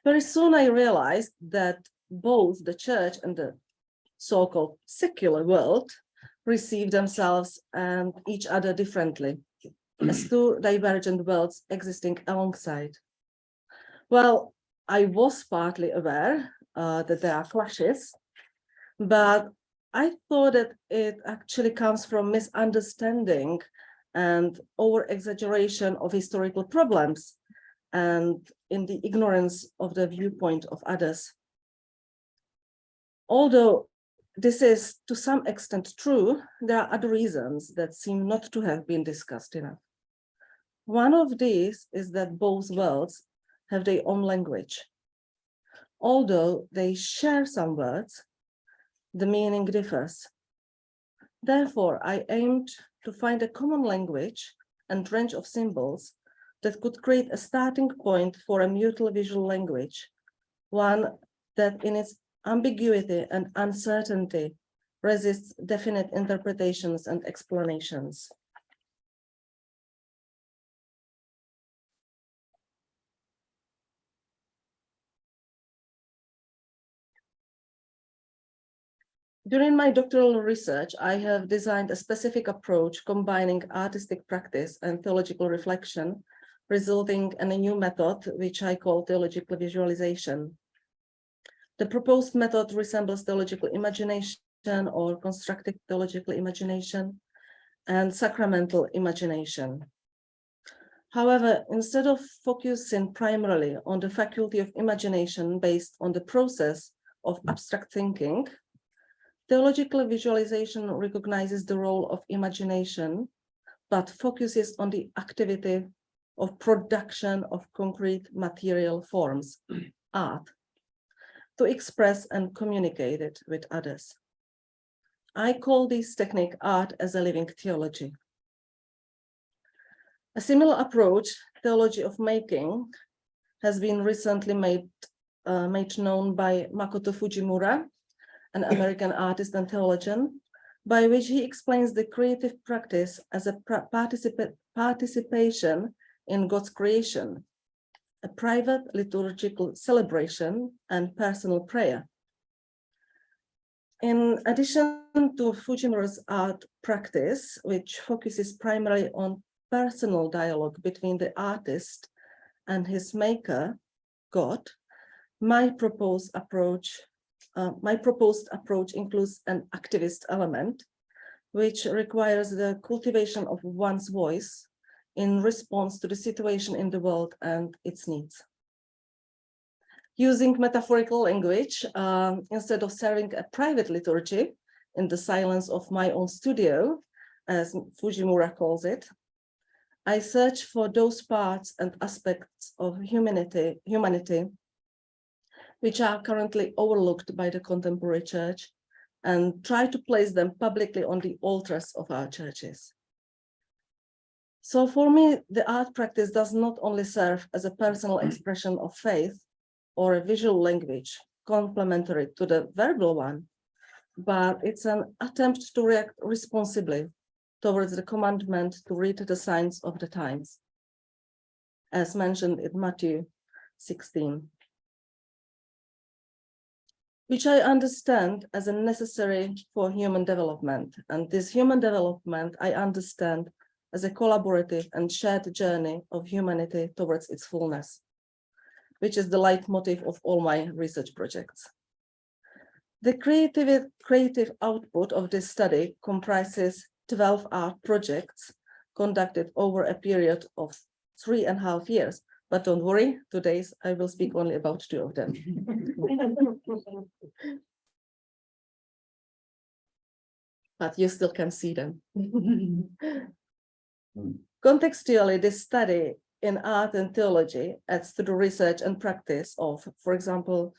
Very soon I realized that both the church and the so-called secular world receive themselves and each other differently, as two divergent worlds existing alongside. Well, I was partly aware that there are clashes, but I thought that it actually comes from misunderstanding and over-exaggeration of historical problems and in the ignorance of the viewpoint of others. Although this is to some extent true, there are other reasons that seem not to have been discussed enough. One of these is that both worlds have their own language. Although they share some words, the meaning differs. Therefore, I aimed to find a common language and range of symbols that could create a starting point for a mutual visual language, one that in its ambiguity and uncertainty resists definite interpretations and explanations. During my doctoral research, I have designed a specific approach combining artistic practice and theological reflection, resulting in a new method, which I call theological visualization. The proposed method resembles theological imagination or constructive theological imagination and sacramental imagination. However, instead of focusing primarily on the faculty of imagination based on the process of abstract thinking, theological visualization recognizes the role of imagination, but focuses on the activity of production of concrete material forms, art, to express and communicate it with others. I call this technique art as a living theology. A similar approach, theology of making, has been recently made known by Makoto Fujimura, an American artist and theologian, by which he explains the creative practice as a participation in God's creation, a private liturgical celebration and personal prayer. In addition to Fujimura's art practice, which focuses primarily on personal dialogue between the artist and his maker, God, my proposed approach includes an activist element, which requires the cultivation of one's voice in response to the situation in the world and its needs. Using metaphorical language, instead of serving a private liturgy in the silence of my own studio, as Fujimura calls it, I search for those parts and aspects of humanity which are currently overlooked by the contemporary church, and try to place them publicly on the altars of our churches. So for me, the art practice does not only serve as a personal expression of faith or a visual language complementary to the verbal one, but it's an attempt to react responsibly towards the commandment to read the signs of the times, as mentioned in Matthew 16, which I understand as a necessary for human development. And this human development, I understand as a collaborative and shared journey of humanity towards its fullness, which is the leitmotif of all my research projects. The creative output of this study comprises 12 art projects conducted over a period of 3.5 years. But don't worry, today I will speak only about 2 of them. But you still can see them. Contextually, this study in art and theology adds to the research and practice of, for example,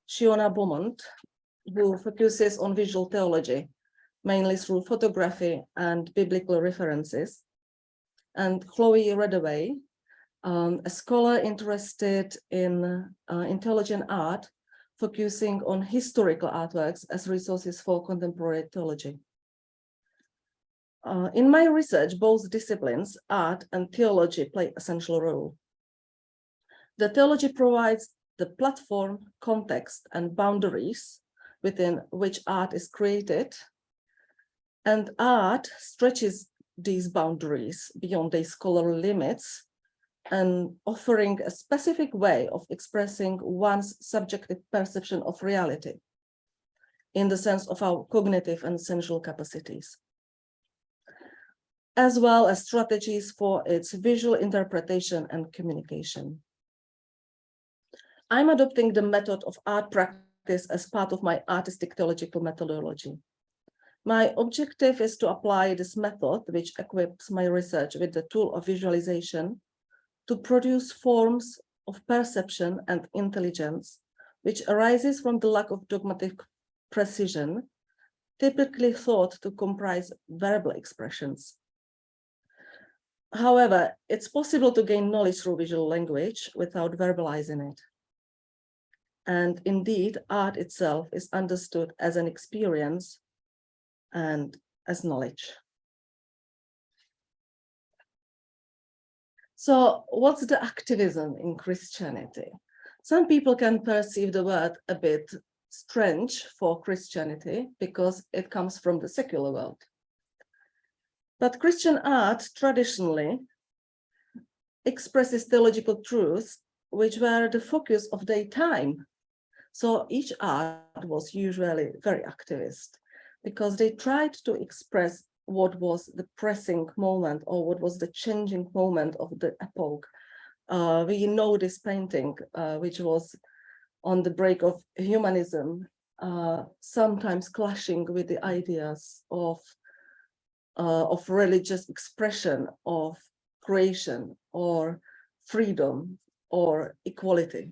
Shiona Beaumont, who focuses on visual theology, mainly through photography and biblical references, and Chloe Redaway, a scholar interested in intelligent art, focusing on historical artworks as resources for contemporary theology. In my research, both disciplines, art and theology, play an essential role. The theology provides the platform, context, and boundaries within which art is created, and art stretches these boundaries beyond their scholarly limits and offering a specific way of expressing one's subjective perception of reality in the sense of our cognitive and sensual capacities, as well as strategies for its visual interpretation and communication. I'm adopting the method of art practice as part of my artistic theological methodology. My objective is to apply this method, which equips my research with the tool of visualization, to produce forms of perception and intelligence, which arises from the lack of dogmatic precision, typically thought to comprise verbal expressions. However, it's possible to gain knowledge through visual language without verbalizing it. And indeed, art itself is understood as an experience and as knowledge. So what's the activism in Christianity? Some people can perceive the word a bit strange for Christianity because it comes from the secular world. But Christian art traditionally expresses theological truths which were the focus of their time. So each art was usually very activist because they tried to express what was the pressing moment or what was the changing moment of the epoch. We know this painting, which was on the break of humanism, sometimes clashing with the ideas of religious expression, of creation, or freedom, or equality.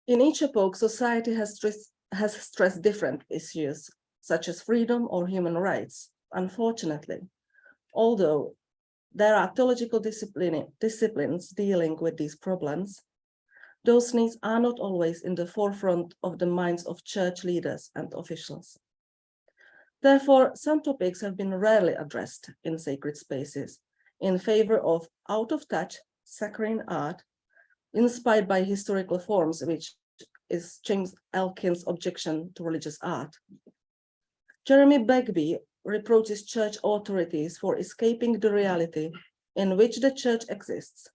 In each epoch, society has stressed different issues, such as freedom or human rights, unfortunately. Although there are theological disciplines dealing with these problems, those needs are not always in the forefront of the minds of church leaders and officials. Therefore, some topics have been rarely addressed in sacred spaces in favor of out-of-touch saccharine art inspired by historical forms, which is James Elkin's objection to religious art. Jeremy Begbie reproaches church authorities for escaping the reality in which the church exists.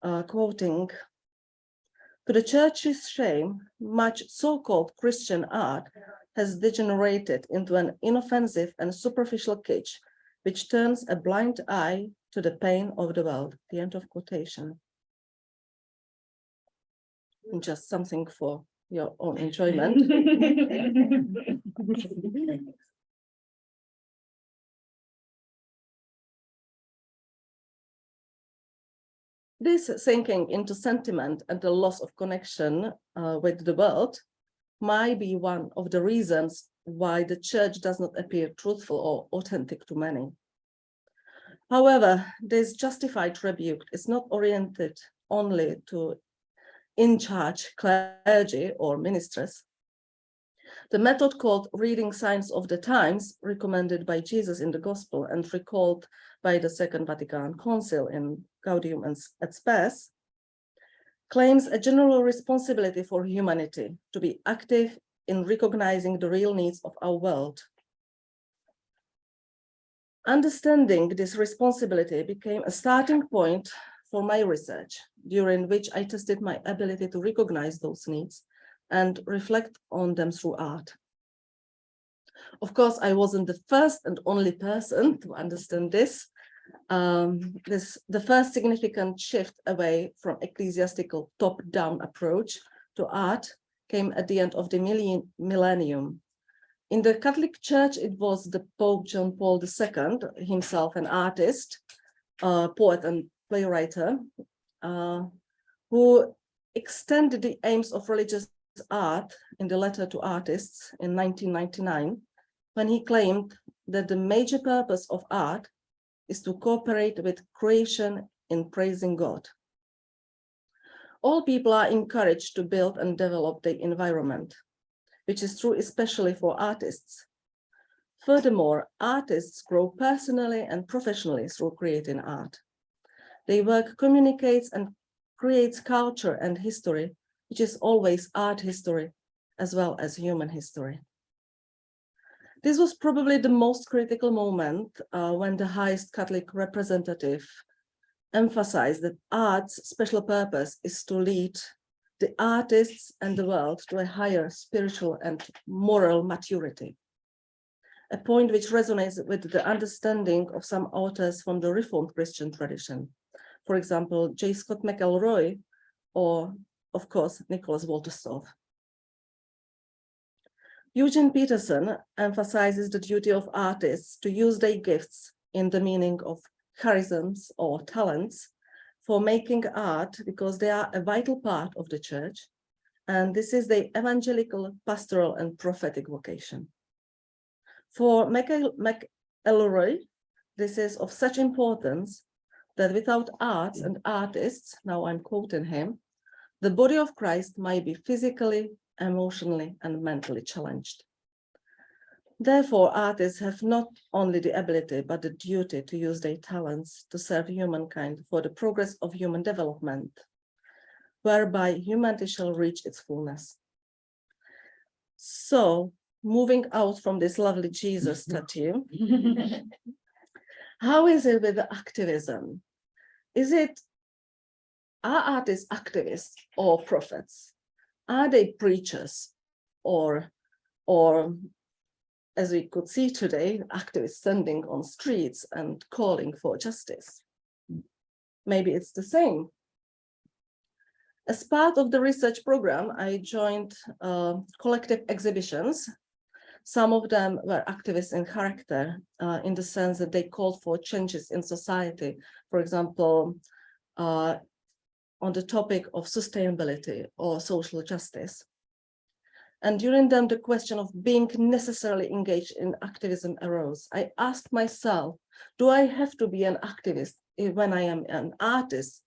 Quoting, "To the church's shame, much so-called Christian art has degenerated into an inoffensive and superficial kitsch, which turns a blind eye to the pain of the world." The end of quotation. Just something for your own enjoyment. This sinking into sentiment and the loss of connection with the world might be one of the reasons why the church does not appear truthful or authentic to many. However, this justified rebuke is not oriented only to in-charge clergy or ministers. The method called reading signs of the times, recommended by Jesus in the Gospel and recalled by the Second Vatican Council in Gaudium et Spes, claims a general responsibility for humanity to be active in recognizing the real needs of our world. Understanding this responsibility became a starting point for my research, during which I tested my ability to recognize those needs and reflect on them through art. Of course, I wasn't the first and only person to understand this. The first significant shift away from ecclesiastical top-down approach to art came at the end of the millennium. In the Catholic Church, it was the Pope John Paul II, himself an artist, poet and playwright, who extended the aims of religious art in the Letter to Artists in 1999, when he claimed that the major purpose of art is to cooperate with creation in praising God. All people are encouraged to build and develop their environment, which is true especially for artists. Furthermore, artists grow personally and professionally through creating art. Their work communicates and creates culture and history, which is always art history, as well as human history. This was probably the most critical moment when the highest Catholic representative emphasized that art's special purpose is to lead the artists and the world to a higher spiritual and moral maturity. A point which resonates with the understanding of some authors from the Reformed Christian tradition. For example, J. Scott McElroy, or of course, Nicholas Wolterstorff. Eugene Peterson emphasizes the duty of artists to use their gifts in the meaning of charisms or talents for making art because they are a vital part of the church, and this is the evangelical, pastoral, and prophetic vocation. For McElroy, this is of such importance that without arts and artists, now I'm quoting him, the body of Christ might be physically, emotionally, and mentally challenged. Therefore, artists have not only the ability, but the duty to use their talents to serve humankind for the progress of human development, whereby humanity shall reach its fullness. So, moving out from this lovely Jesus statue, how is it with the activism? Are artists activists or prophets? Are they preachers or as we could see today, activists standing on streets and calling for justice? Maybe it's the same. As part of the research program, I joined collective exhibitions. Some of them were activists in character, in the sense that they called for changes in society. For example, on the topic of sustainability or social justice. And during them, the question of being necessarily engaged in activism arose. I asked myself, do I have to be an activist when I am an artist?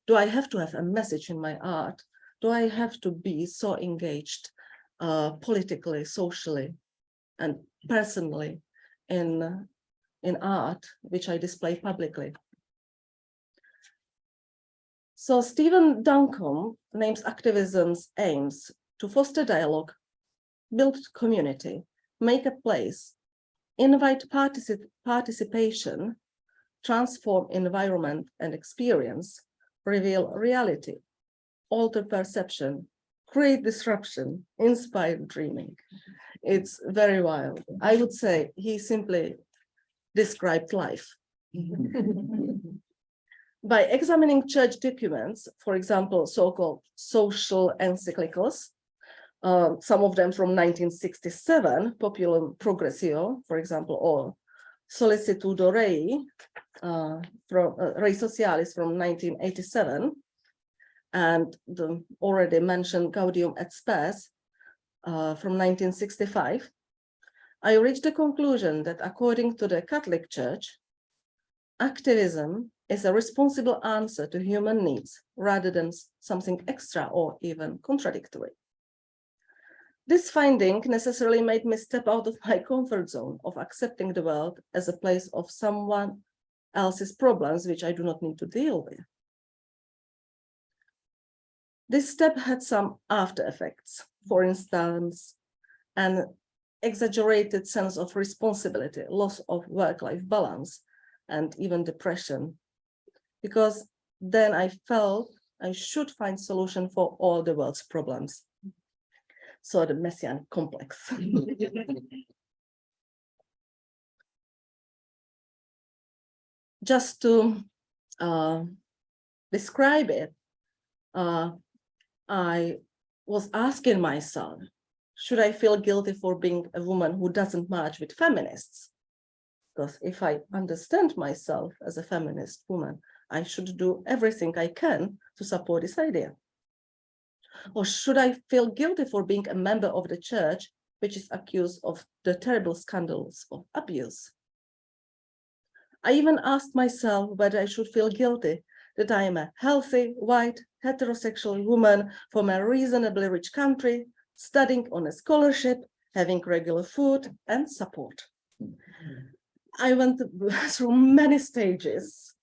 Do I have to have a message in my art? Do I have to be so engaged politically, socially, and personally in art, which I display publicly? So Stephen Duncombe names activism's aims to foster dialogue, build community, make a place, invite participation, transform environment and experience, reveal reality, alter perception, create disruption, inspire dreaming. It's very wild. I would say he simply described life. By examining church documents, for example, so-called social encyclicals, some of them from 1967, Populum Progressio, for example, or Solicitudo Rei, from Rei Socialis from 1987, and the already mentioned Gaudium et Spes from 1965, I reached the conclusion that according to the Catholic Church, activism is a responsible answer to human needs rather than something extra or even contradictory. This finding necessarily made me step out of my comfort zone of accepting the world as a place of someone else's problems, which I do not need to deal with. This step had some after effects. For instance, an exaggerated sense of responsibility, loss of work-life balance, and even depression, because then I felt I should find solution for all the world's problems. So the Messianic complex. Just to describe it, I was asking myself, should I feel guilty for being a woman who doesn't march with feminists? Because if I understand myself as a feminist woman, I should do everything I can to support this idea. Or should I feel guilty for being a member of the church, which is accused of the terrible scandals of abuse? I even asked myself whether I should feel guilty that I am a healthy, white, heterosexual woman from a reasonably rich country, studying on a scholarship, having regular food and support. I went through many stages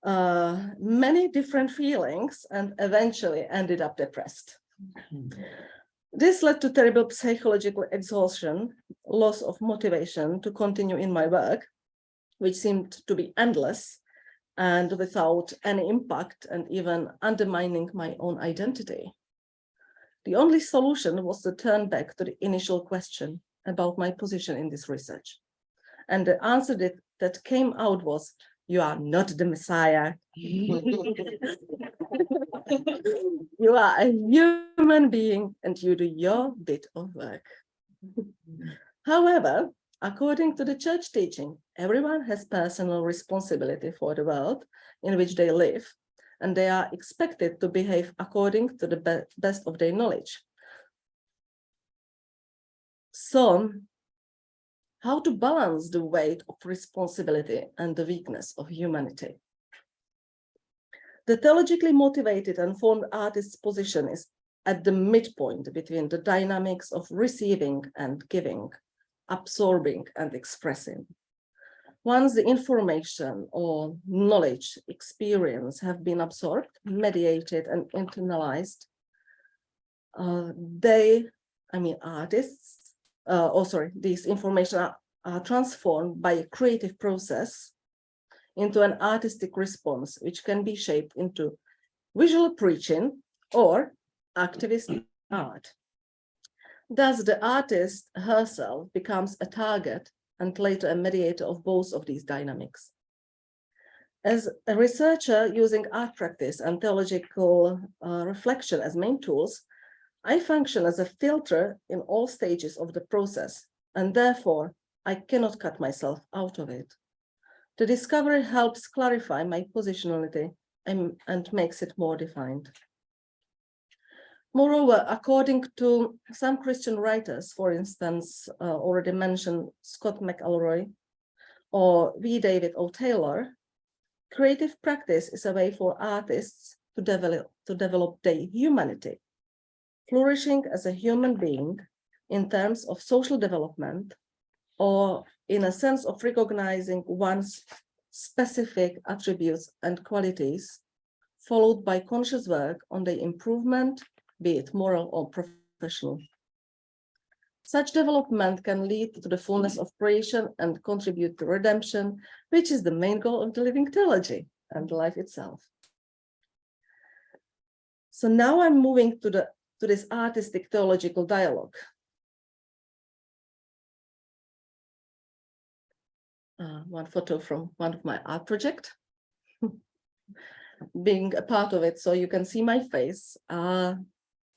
many different feelings and eventually ended up depressed. This led to terrible psychological exhaustion, loss of motivation to continue in my work, which seemed to be endless and without any impact and even undermining my own identity. The only solution was to turn back to the initial question about my position in this research. And the answer that came out was, you are not the Messiah. You are a human being and you do your bit of work. However, according to the church teaching, everyone has personal responsibility for the world in which they live, and they are expected to behave according to the best of their knowledge. So, how to balance the weight of responsibility and the weakness of humanity? The theologically motivated and formed artist's position is at the midpoint between the dynamics of receiving and giving, absorbing and expressing. Once the information or knowledge, experience have been absorbed, mediated, and internalized, these information are transformed by a creative process into an artistic response, which can be shaped into visual preaching or activist art. Thus, the artist herself becomes a target and later a mediator of both of these dynamics. As a researcher using art practice and theological reflection as main tools, I function as a filter in all stages of the process, and therefore I cannot cut myself out of it. The discovery helps clarify my positionality and makes it more defined. Moreover, according to some Christian writers, for instance, already mentioned Scott McElroy or V. David O. Taylor, creative practice is a way for artists to develop their humanity, flourishing as a human being in terms of social development, or in a sense of recognizing one's specific attributes and qualities, followed by conscious work on the improvement, be it moral or professional. Such development can lead to the fullness of creation and contribute to redemption, which is the main goal of the living theology and life itself. So now I'm moving to this artistic theological dialogue. One photo from one of my art projects, being a part of it, so you can see my face,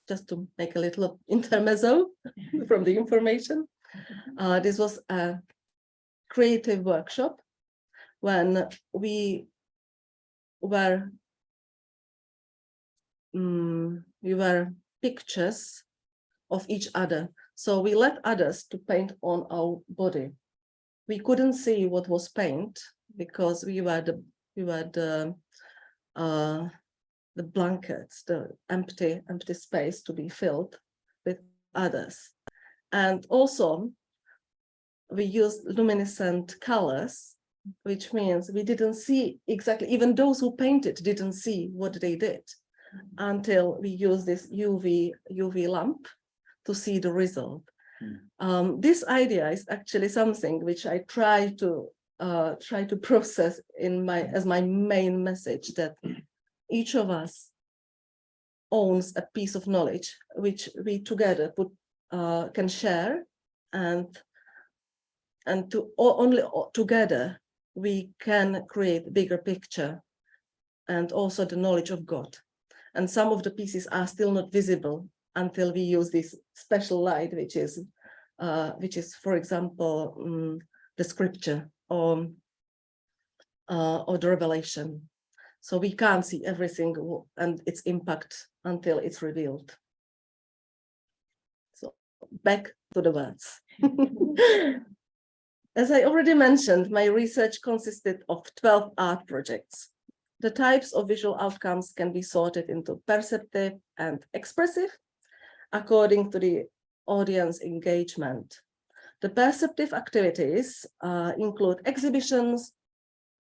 just to make a little intermezzo from the information. This was a creative workshop when we were pictures of each other. So we let others to paint on our body. We couldn't see what was paint because we were the blankets, the empty space to be filled with others. And also we used luminescent colors, which means we didn't see exactly, even those who painted didn't see what they did until we used this UV lamp to see the result. This idea is actually something which I try to process as my main message, that each of us owns a piece of knowledge which we together can share, and only together we can create a bigger picture and also the knowledge of God. And some of the pieces are still not visible until we use this special light, which is, for example, the scripture or the revelation. So we can't see everything and its impact until it's revealed. So back to the words. As I already mentioned, my research consisted of 12 art projects. The types of visual outcomes can be sorted into perceptive and expressive according to the audience engagement. The perceptive activities include exhibitions,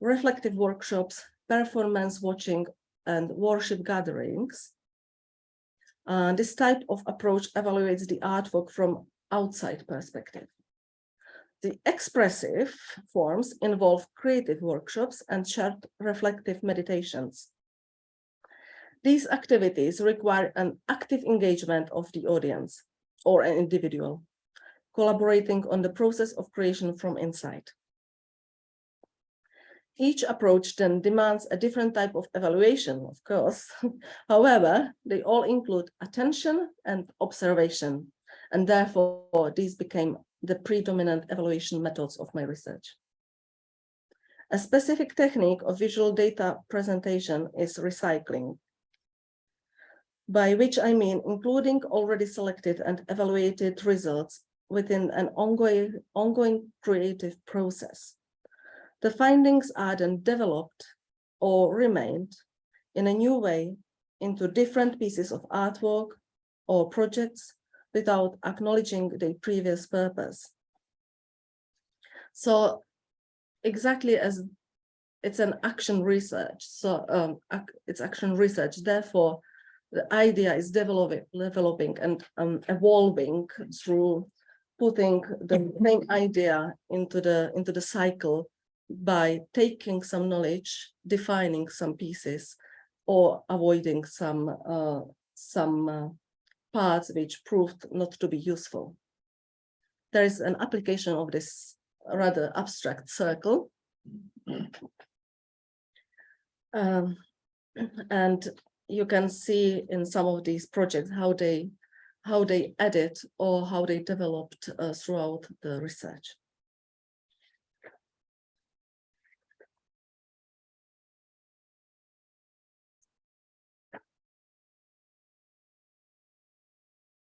reflective workshops, performance watching and worship gatherings, this type of approach evaluates the artwork from outside perspective. The expressive forms involve creative workshops and shared reflective meditations. These activities require an active engagement of the audience or an individual, collaborating on the process of creation from inside. Each approach then demands a different type of evaluation, of course. However, they all include attention and observation, and therefore these became the predominant evaluation methods of my research. A specific technique of visual data presentation is recycling, by which I mean including already selected and evaluated results within an ongoing creative process. The findings are then developed or remained in a new way into different pieces of artwork or projects without acknowledging their previous purpose. So exactly as it's an action research, so it's action research, therefore the idea is developing and evolving through putting the main idea into the cycle by taking some knowledge, defining some pieces, or avoiding some parts which proved not to be useful. There is an application of this rather abstract circle. And you can see in some of these projects how they edit or how they developed throughout the research.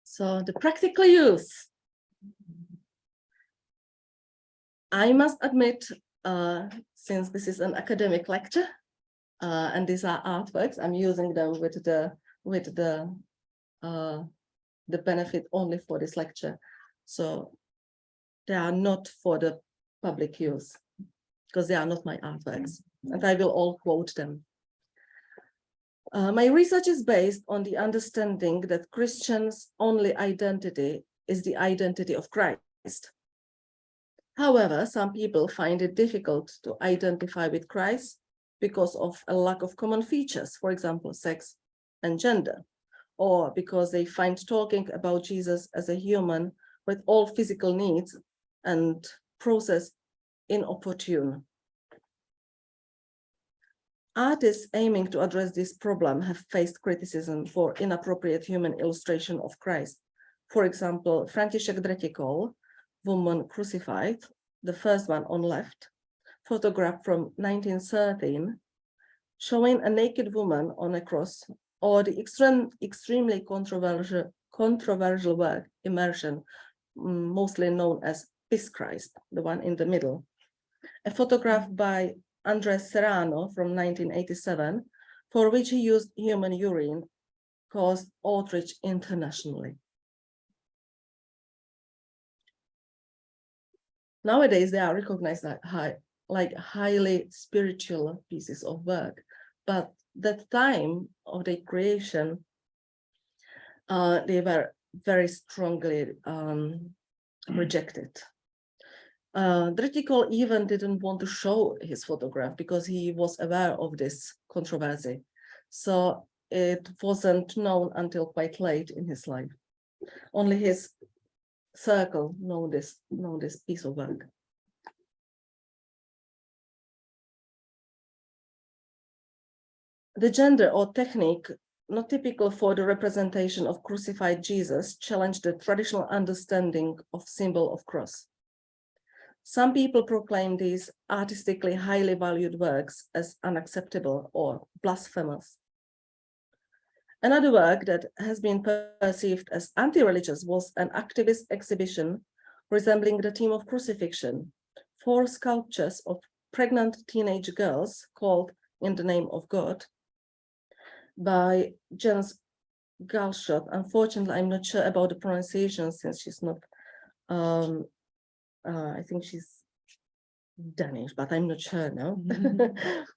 So the practical use. I must admit, since this is an academic lecture, and these are artworks, I'm using them with the benefit only for this lecture. So they are not for the public use because they are not my artworks, and I will all quote them. My research is based on the understanding that Christians' only identity is the identity of Christ. However, some people find it difficult to identify with Christ because of a lack of common features, for example, sex and gender, or because they find talking about Jesus as a human with all physical needs and process inopportune. Artists aiming to address this problem have faced criticism for inappropriate human illustration of Christ. For example, František Dretický, Woman Crucified, the first one on left, photograph from 1913, showing a naked woman on a cross, or the extremely controversial work, Immersion, mostly known as Piss Christ, the one in the middle. A photograph by Andres Serrano from 1987, for which he used human urine, caused outrage internationally. Nowadays, they are recognized like highly spiritual pieces of work, but that time of their creation, they were very strongly rejected. Dretický even didn't want to show his photograph because he was aware of this controversy. So it wasn't known until quite late in his life. Only his circle know this piece of work. The gender or technique not typical for the representation of crucified Jesus challenged the traditional understanding of symbol of cross. Some people proclaim these artistically highly valued works as unacceptable or blasphemous. Another work that has been perceived as anti-religious was an activist exhibition resembling the theme of crucifixion, 4 sculptures of pregnant teenage girls called In the Name of God by Jens Galschot. Unfortunately, I'm not sure about the pronunciation since she's not, I think she's Danish, but I'm not sure now,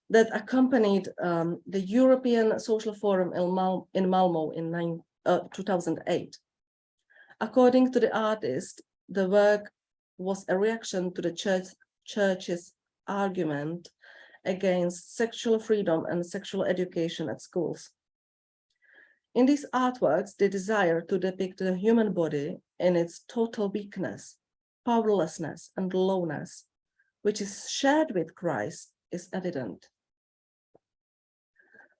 that accompanied the European Social Forum in Malmo in 2008. According to the artist, the work was a reaction to the church's argument against sexual freedom and sexual education at schools. In these artworks, the desire to depict the human body in its total weakness, powerlessness, and lowness, which is shared with Christ, is evident.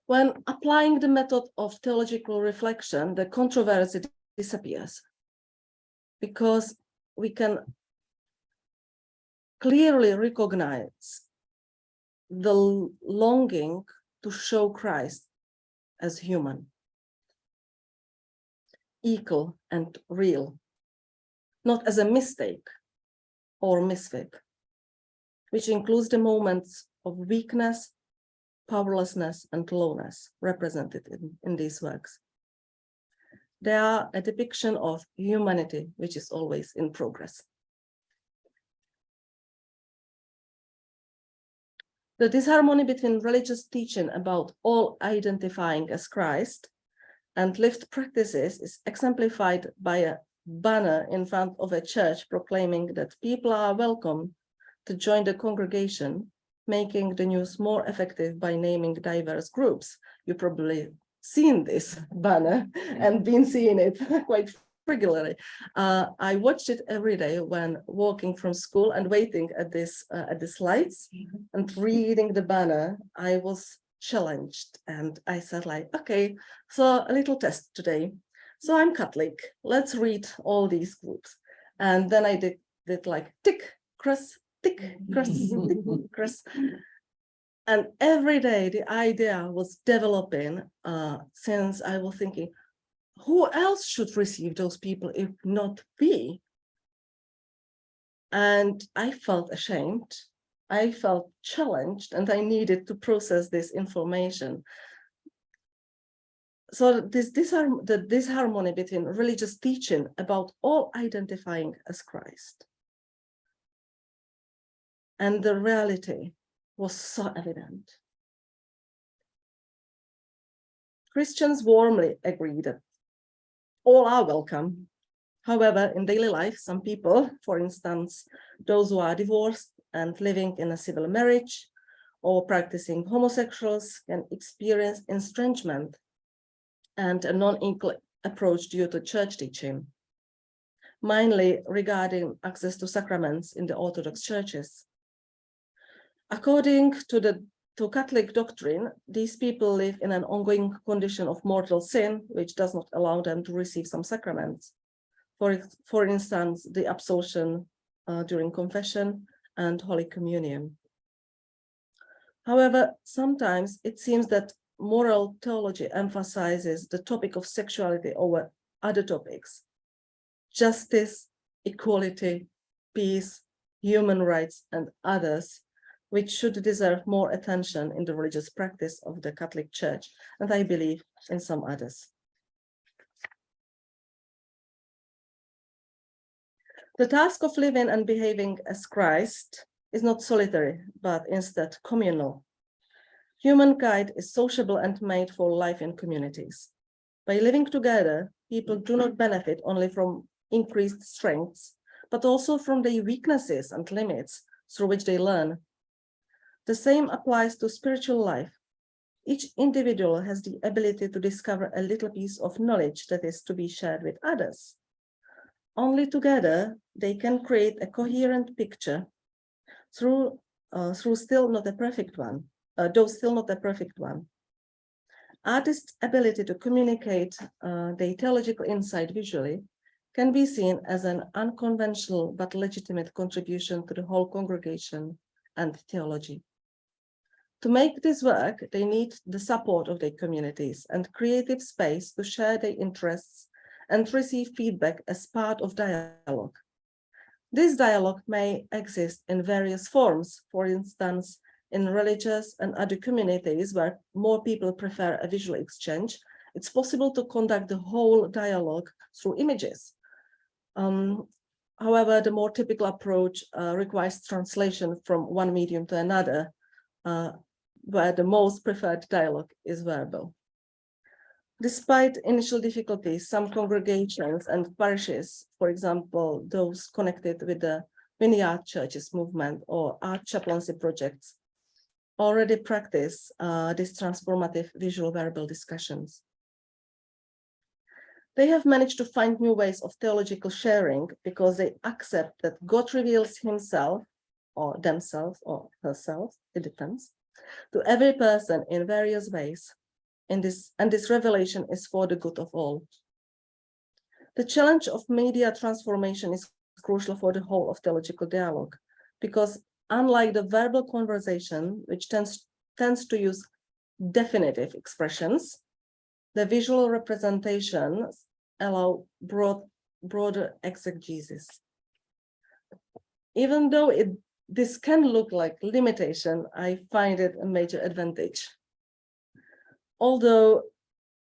When applying the method of theological reflection, the controversy disappears, because we can clearly recognize the longing to show Christ as human, equal and real, not as a mistake or misfit, which includes the moments of weakness, powerlessness, and lowness represented in these works. They are a depiction of humanity, which is always in progress. The disharmony between religious teaching about all identifying as Christ and lived practices is exemplified by a banner in front of a church proclaiming that people are welcome to join the congregation, making the news more effective by naming diverse groups. You probably seen this banner and been seeing it quite regularly. I watched it every day when walking from school and waiting at the slides and reading the banner. I was challenged and I said like, okay, so a little test today. So I'm Catholic, let's read all these groups. And then I did like tick, cross, tick, cross, tick, cross. And every day the idea was developing since I was thinking, who else should receive those people if not we? And I felt ashamed, I felt challenged, and I needed to process this information. So this disharmony between religious teaching about all identifying as Christ and the reality was so evident. Christians warmly agree that all are welcome. However, in daily life, some people, for instance, those who are divorced and living in a civil marriage or practicing homosexuals, can experience estrangement and a non-equal approach due to church teaching, mainly regarding access to sacraments in the Orthodox churches. According to Catholic doctrine, these people live in an ongoing condition of mortal sin, which does not allow them to receive some sacraments. For instance, the absolution during confession and Holy Communion. However, sometimes it seems that moral theology emphasizes the topic of sexuality over other topics: justice, equality, peace, human rights, and others, which should deserve more attention in the religious practice of the Catholic Church, and I believe in some others. The task of living and behaving as Christ is not solitary, but instead communal. Humankind is sociable and made for life in communities. By living together, people do not benefit only from increased strengths, but also from their weaknesses and limits through which they learn. The same applies to spiritual life. Each individual has the ability to discover a little piece of knowledge that is to be shared with others. Only together they can create a coherent picture through still not a perfect one, though still not a perfect one. Artists' ability to communicate their theological insight visually can be seen as an unconventional but legitimate contribution to the whole congregation and theology. To make this work, they need the support of their communities and creative space to share their interests and receive feedback as part of dialogue. This dialogue may exist in various forms. For instance, in religious and other communities where more people prefer a visual exchange, it's possible to conduct the whole dialogue through images. However, the more typical approach requires translation from one medium to another, where the most preferred dialogue is verbal. Despite initial difficulties, some congregations and parishes, for example, those connected with the Vineyard Churches movement or art chaplaincy projects, already practice these transformative visual verbal discussions. They have managed to find new ways of theological sharing because they accept that God reveals himself or themselves or herself, it depends, to every person in various ways. And this revelation is for the good of all. The challenge of media transformation is crucial for the whole of theological dialogue, because unlike the verbal conversation, which tends to use definitive expressions, the visual representations allow broader exegesis. Even though this can look like limitation, I find it a major advantage. Although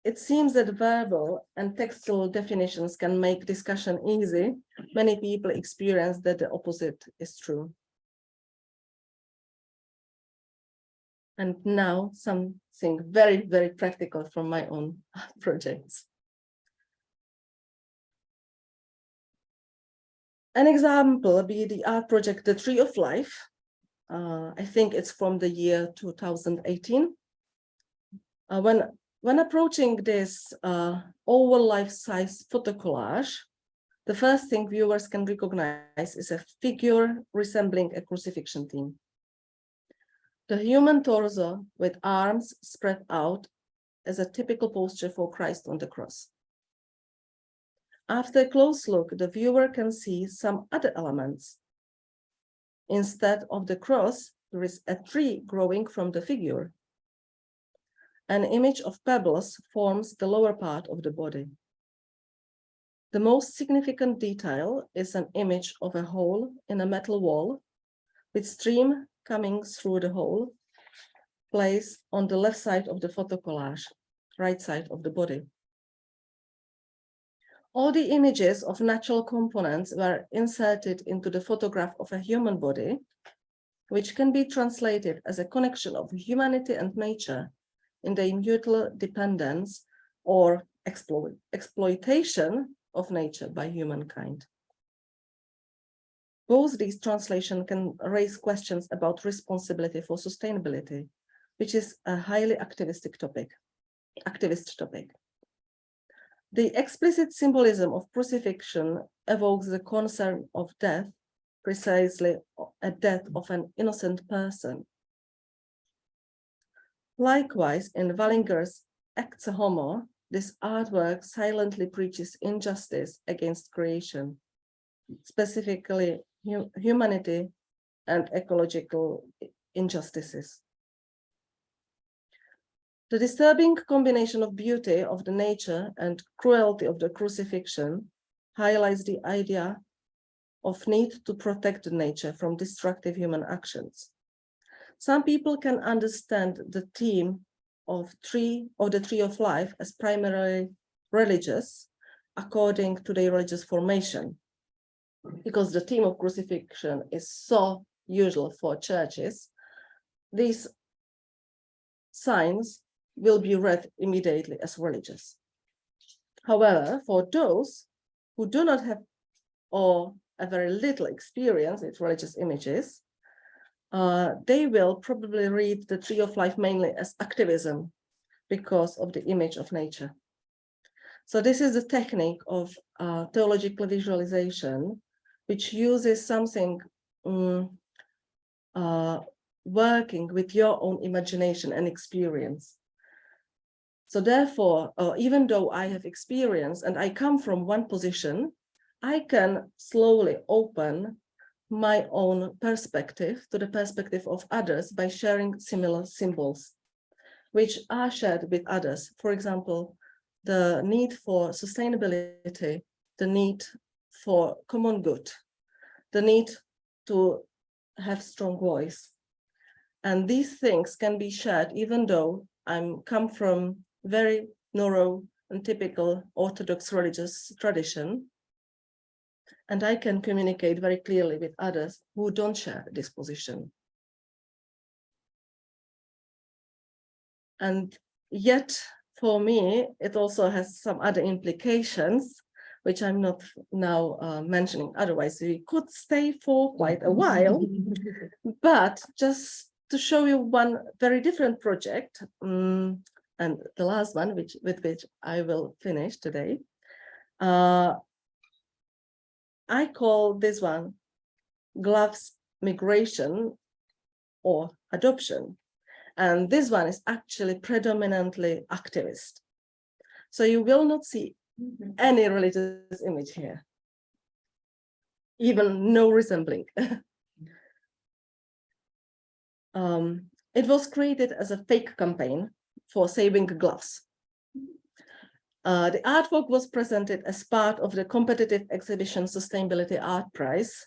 it seems that verbal and textual definitions can make discussion easy, many people experience that the opposite is true. And now something very, very practical from my own projects. An example be the art project, The Tree of Life. I think it's from the year 2018. When approaching this oval life-size photo collage, the first thing viewers can recognize is a figure resembling a crucifixion theme. The human torso with arms spread out as a typical posture for Christ on the cross. After a close look, the viewer can see some other elements. Instead of the cross, there is a tree growing from the figure. An image of pebbles forms the lower part of the body. The most significant detail is an image of a hole in a metal wall with stream coming through the hole, placed on the left side of the photo collage, right side of the body. All the images of natural components were inserted into the photograph of a human body, which can be translated as a connection of humanity and nature in the mutual dependence or exploitation of nature by humankind. Both these translations can raise questions about responsibility for sustainability, which is a highly activist topic. The explicit symbolism of crucifixion evokes the concern of death, precisely a death of an innocent person. Likewise, in Wallinger's Ecce Homo, this artwork silently preaches injustice against creation, specifically humanity and ecological injustices. The disturbing combination of beauty of the nature and cruelty of the crucifixion highlights the idea of need to protect the nature from destructive human actions. Some people can understand the theme of the Tree of Life as primarily religious, according to their religious formation, because the theme of crucifixion is so usual for churches. These signs will be read immediately as religious. However, for those who do not have or a very little experience with religious images, they will probably read the Tree of Life mainly as activism because of the image of nature. So this is the technique of theological visualization, which uses something working with your own imagination and experience. So therefore, even though I have experience and I come from one position, I can slowly open my own perspective to the perspective of others by sharing similar symbols, which are shared with others. For example, the need for sustainability, the need for common good, the need to have strong voice. And these things can be shared even though I come from very narrow and typical Orthodox religious tradition. and I can communicate very clearly with others who don't share this position. And yet, for me, it also has some other implications, which I'm not now mentioning. Otherwise, we could stay for quite a while. But just to show you one very different project, and the last one, with which I will finish today, I call this one gloves migration or adoption. And this one is actually predominantly activist. So you will not see any religious image here, even no resembling. It was created as a fake campaign for saving gloves. The artwork was presented as part of the competitive exhibition Sustainability Art Prize,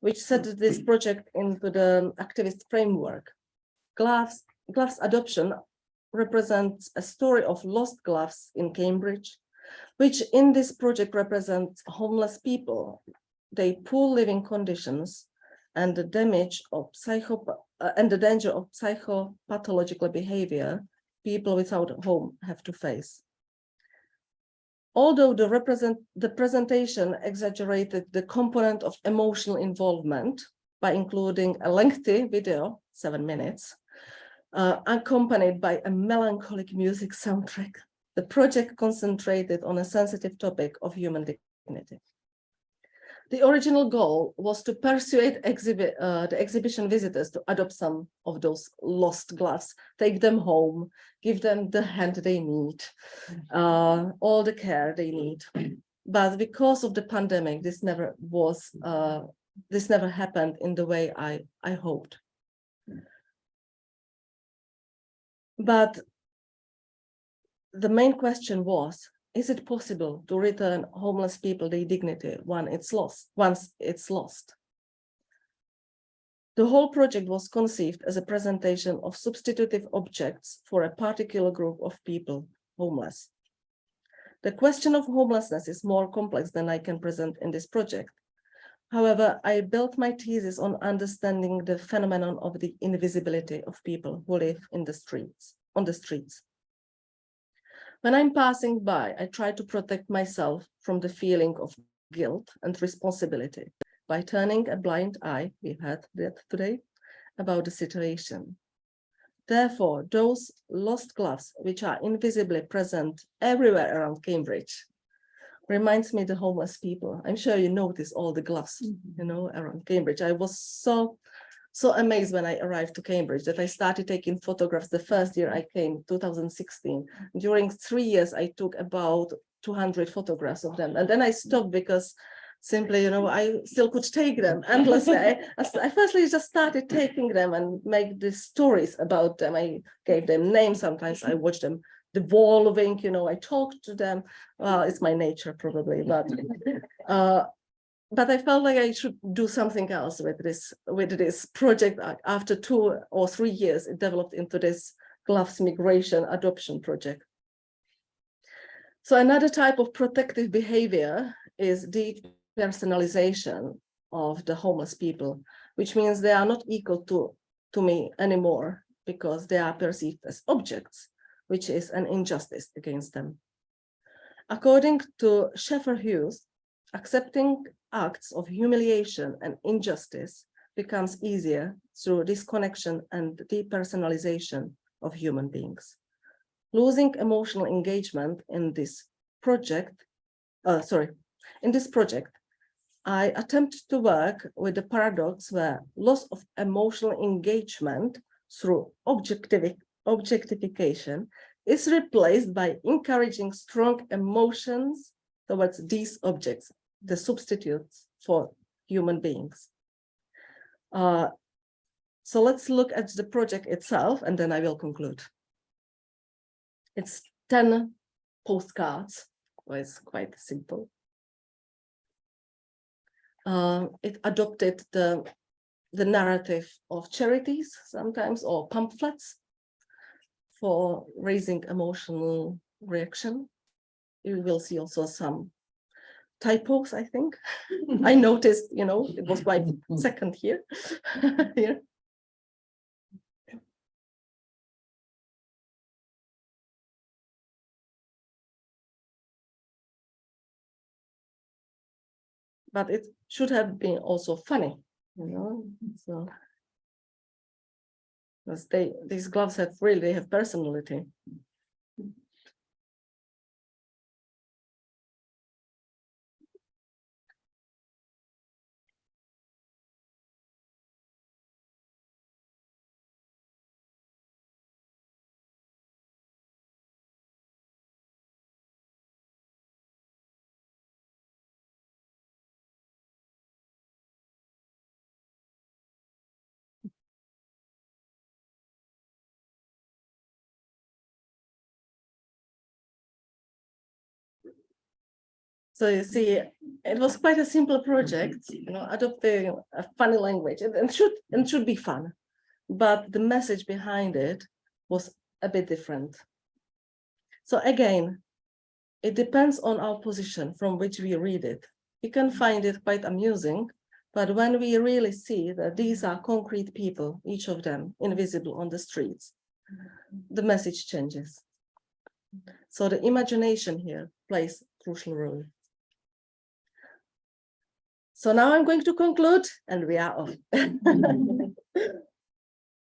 which set this project into the activist framework. Gloves adoption represents a story of lost gloves in Cambridge, which in this project represents homeless people, their poor living conditions, and the danger of psychopathological behavior people without a home have to face. Although the presentation exaggerated the component of emotional involvement by including a lengthy video, 7 minutes, accompanied by a melancholic music soundtrack, the project concentrated on a sensitive topic of human dignity. The original goal was to persuade the exhibition visitors to adopt some of those lost gloves, take them home, give them the hand they need, all the care they need. But because of the pandemic, this never happened in the way I hoped. But the main question was, is it possible to return homeless people their dignity once it's lost? The whole project was conceived as a presentation of substitutive objects for a particular group of people, homeless. The question of homelessness is more complex than I can present in this project. However, I built my thesis on understanding the phenomenon of the invisibility of people who live on the streets. When I'm passing by, I try to protect myself from the feeling of guilt and responsibility by turning a blind eye, we had that today, about the situation. Therefore, those lost gloves, which are invisibly present everywhere around Cambridge, reminds me of the homeless people. I'm sure you notice all the gloves, around Cambridge. I was so amazed when I arrived to Cambridge that I started taking photographs the first year I came, 2016. During 3 years, I took about 200 photographs of them. And then I stopped because simply, I still could take them endlessly. I firstly just started taking them and make these stories about them. I gave them names. Sometimes I watched them devolving, I talked to them. Well, it's my nature probably, but I felt like I should do something else with this project. After 2 or 3 years, it developed into this gloves migration adoption project. So another type of protective behavior is depersonalization of the homeless people, which means they are not equal to me anymore because they are perceived as objects, which is an injustice against them. According to Schaeffer-Hughes, accepting acts of humiliation and injustice becomes easier through disconnection and depersonalization of human beings. Losing emotional engagement in this project, I attempt to work with the paradox where loss of emotional engagement through objectification is replaced by encouraging strong emotions towards these objects, the substitutes for human beings. So let's look at the project itself, and then I will conclude. It's 10 postcards, so it's quite simple. It adopted the narrative of charities sometimes, or pamphlets, for raising emotional reaction. You will see also some typos, I think. I noticed, it was my second here. Here. But it should have been also funny, so because these gloves they have personality. So you see, it was quite a simple project, adopting a funny language, and should be fun, but the message behind it was a bit different. So again, it depends on our position from which we read it. You can find it quite amusing, but when we really see that these are concrete people, each of them invisible on the streets, the message changes. So the imagination here plays a crucial role. So now I'm going to conclude, and we are off.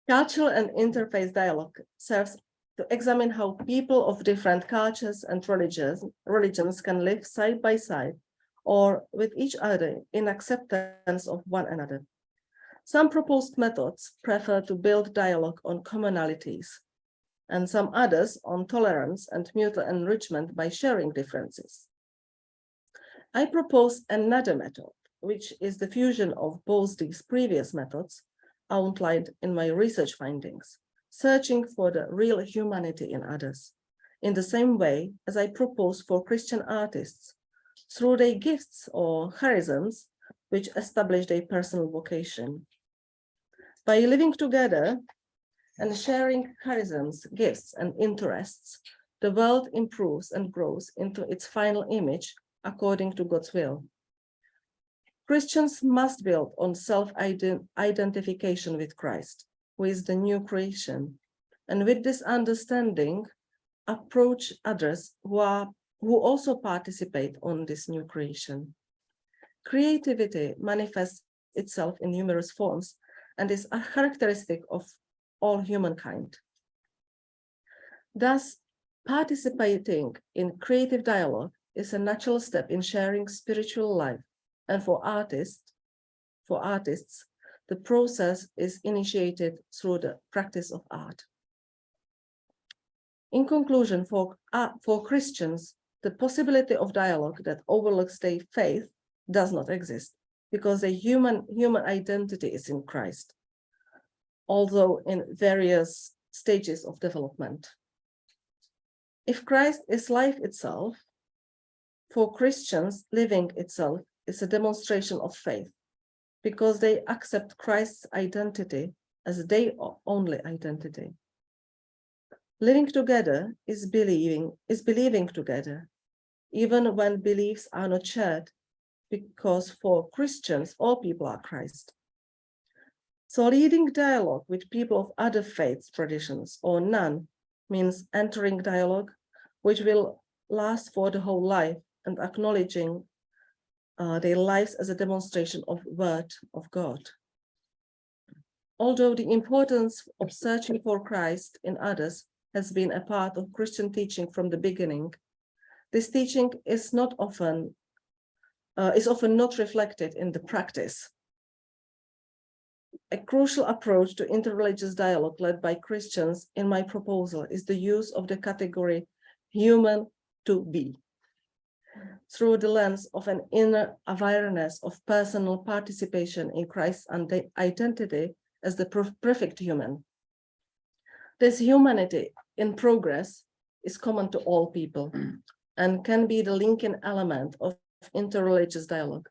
Cultural and interfaith dialogue serves to examine how people of different cultures and religions can live side by side or with each other in acceptance of one another. Some proposed methods prefer to build dialogue on commonalities, and some others on tolerance and mutual enrichment by sharing differences. I propose another method, which is the fusion of both these previous methods outlined in my research findings, searching for the real humanity in others, in the same way as I propose for Christian artists, through their gifts or charisms, which establish their personal vocation. By living together and sharing charisms, gifts, and interests, the world improves and grows into its final image according to God's will. Christians must build on self-identification with Christ, who is the new creation, and with this understanding, approach others who also participate on this new creation. Creativity manifests itself in numerous forms and is a characteristic of all humankind. Thus, participating in creative dialogue is a natural step in sharing spiritual life. And for artists, the process is initiated through the practice of art. In conclusion, for Christians, the possibility of dialogue that overlooks their faith does not exist, because the human identity is in Christ, although in various stages of development. If Christ is life itself, for Christians, living itself is a demonstration of faith, because they accept Christ's identity as their only identity. Living together is believing together, even when beliefs are not shared, because for Christians, all people are Christ. So leading dialogue with people of other faiths, traditions, or none means entering dialogue, which will last for the whole life, and acknowledging their lives as a demonstration of word of God. Although the importance of searching for Christ in others has been a part of Christian teaching from the beginning, this teaching is often not reflected in the practice. A crucial approach to interreligious dialogue led by Christians in my proposal is the use of the category human to be, through the lens of an inner awareness of personal participation in Christ's identity as the perfect human. This humanity in progress is common to all people and can be the linking element of interreligious dialogue.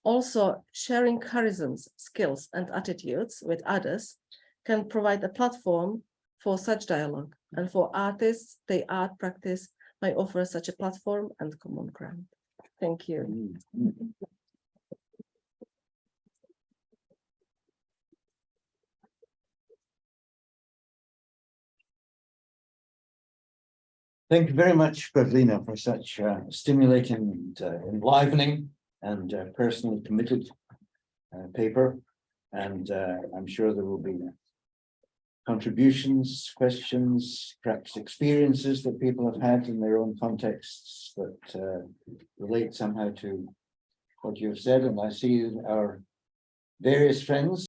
Also, sharing charisms, skills, and attitudes with others can provide a platform for such dialogue, and for artists, their art practice may offer such a platform and common ground. Thank you. Thank you very much, Pavlina, for such stimulating and enlivening and personally committed paper. And I'm sure there will be contributions, questions, perhaps experiences that people have had in their own contexts that relate somehow to what you have said. And I see our various friends